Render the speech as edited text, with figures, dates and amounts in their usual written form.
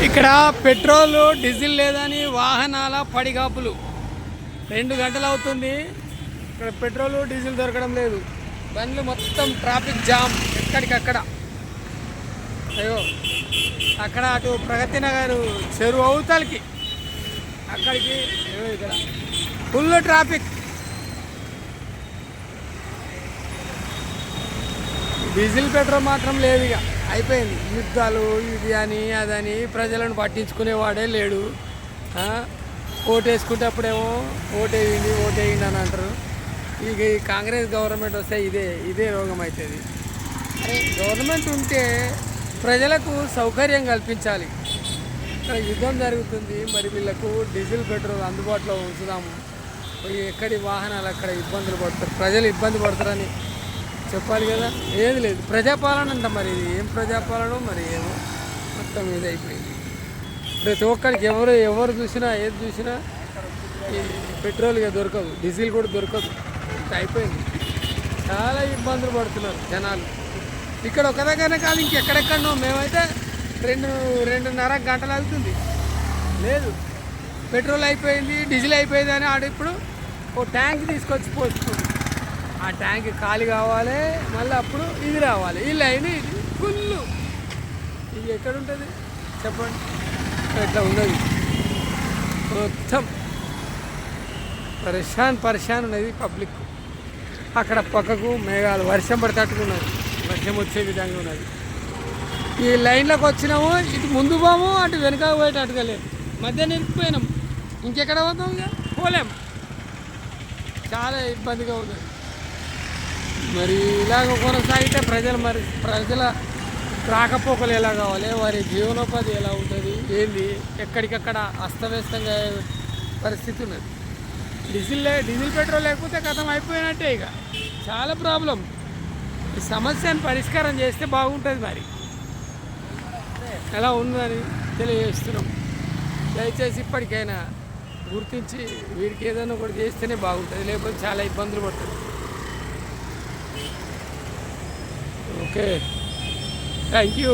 ఇక్కడ petrol diesel లేదని వాహనాల పడిగాపులు 2 గంటలు అవుతుంది. ఇక్కడ పెట్రోల్ డీజిల్ దొరకడం లేదు. బండ్లు మొత్తం ట్రాఫిక్ జామ్ ఎక్కడికక్కడ. అయ్యో అక్కడ అటు ప్రగతి నగర్ చెరువు అవతలకి అక్కడికి ఇక్కడ ఫుల్ ట్రాఫిక్. డీజిల్ పెట్రోల్ మాత్రం లేదు, ఇక అయిపోయింది. యుద్ధాలు ఇది అని అదని ప్రజలను పట్టించుకునేవాడే లేడు. ఓటేసుకుంటే అప్పుడేమో ఓటేయండి అని అంటారు. ఇక ఈ కాంగ్రెస్ గవర్నమెంట్ వస్తే ఇదే రోగం అవుతుంది. అరే గవర్నమెంట్ ఉంటే ప్రజలకు సౌకర్యం కల్పించాలి. ఇక్కడ యుద్ధం జరుగుతుంది, మరి వీళ్ళకు డీజిల్ పెట్రోల్ అందుబాటులో ఉంచుదాము. ఎక్కడి వాహనాలు అక్కడ ఇబ్బందులు పడతారు, ప్రజలు ఇబ్బంది పడతారని చెప్పాలి కదా. ఏది లేదు, ప్రజాపాలన అంట. మరి ఇది ఏం ప్రజాపాలన, మరి ఏమో మొత్తం ఇది అయిపోయింది. ప్రతి ఒక్కరికి ఎవరు చూసినా ఏది చూసినా ఈ పెట్రోల్ ఇక దొరకదు, డీజిల్ కూడా దొరకదు. ఇంత అయిపోయింది. చాలా ఇబ్బందులు పడుతున్నారు జనాలు. ఇక్కడ ఒక దగ్గరనే కాదు, ఇంకెక్కడెక్కడనో. మేమైతే 2.5 గంటలు అవుతుంది. లేదు, పెట్రోల్ అయిపోయింది, డీజిల్ అయిపోయింది అని ఆడ ఇప్పుడు ఓ ట్యాంక్ తీసుకొచ్చి పోస్తుంది. ఆ ట్యాంక్ ఖాళీ కావాలి, మళ్ళీ అప్పుడు ఇది రావాలి. ఈ లైన్ ఇది ఫుల్. ఇది ఎక్కడుంటుంది చెప్పండి? ఇట్లా ఉన్నది మొత్తం. పరిశాన్ ఉన్నది పబ్లిక్. అక్కడ పక్కకు మేఘాలు, వర్షం పడేటట్టుకున్నది, వర్షం వచ్చే విధంగా ఉన్నది. ఈ లైన్లోకి వచ్చినాము, ఇటు ముందు పోము, అటు వెనక పోయేటట్టుగా లేదు. మధ్య నిలిపిపోయినాం, ఇంకెక్కడ పోతాం, ఇక పోలేం. చాలా ఇబ్బందిగా ఉన్నది. మరి ఇలాగ కొనసాగితే ప్రజల రాకపోకలు ఎలా కావాలి, వారి జీవనోపాధి ఎలా ఉంటుంది, ఏంది ఎక్కడికక్కడ అస్తవ్యస్తంగా పరిస్థితి ఉన్నది. డీజిల్ పెట్రోల్ లేకపోతే కథం అయిపోయినట్టే. ఇక చాలా ప్రాబ్లం. ఈ సమస్యను పరిష్కారం చేస్తే బాగుంటుంది. మరి ఎలా ఉందని తెలియజేస్తున్నాం. దయచేసి ఇప్పటికైనా గుర్తించి వీడికి ఏదైనా ఒకటి చేస్తేనే బాగుంటుంది, లేకపోతే చాలా ఇబ్బందులు పడుతుంది. Okay, thank you.